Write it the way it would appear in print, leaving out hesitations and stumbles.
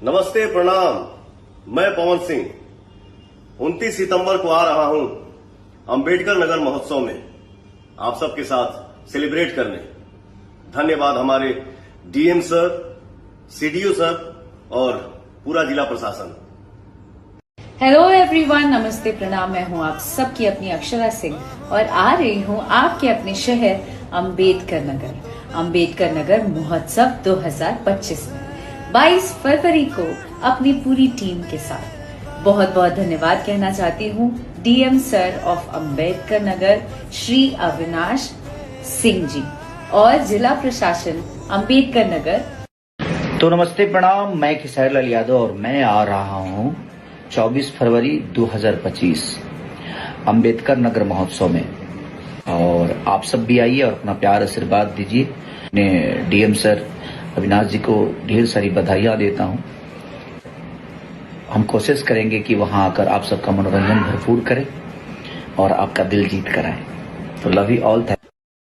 नमस्ते, प्रणाम। मैं पवन सिंह 29 सितंबर को आ रहा हूं अंबेडकर नगर महोत्सव में आप सबके साथ सेलिब्रेट करने। धन्यवाद हमारे डीएम सर, सीडीओ सर और पूरा जिला प्रशासन। हेलो एवरीवन, नमस्ते, प्रणाम। मैं हूं आप सबकी अपनी अक्षरा सिंह और आ रही हूं आपके अपने शहर अंबेडकर नगर महोत्सव 2025 में 22 फरवरी को अपनी पूरी टीम के साथ। बहुत बहुत धन्यवाद कहना चाहती हूं DM sir of Ambedkar Nagar Shri Avinash Singh ji और जिला प्रशासन अंबेडकर नगर। तो नमस्ते, प्रणाम। मैं खेसारी लाल यादव और मैं आ रहा हूं 24 फरवरी 2025 अंबेडकर नगर महोत्सव में, और आप सब भी आइए और अपना प्यार आशीर्वाद दीजिए। मैं डीएम सर अविनाश जी को ढेर सारी बधाइयां देता हूं। हम कोशिश करेंगे कि वहां आकर आप सबका मनोरंजन भरपूर करें और आपका दिल जीत कर आए। तो लव यू ऑल।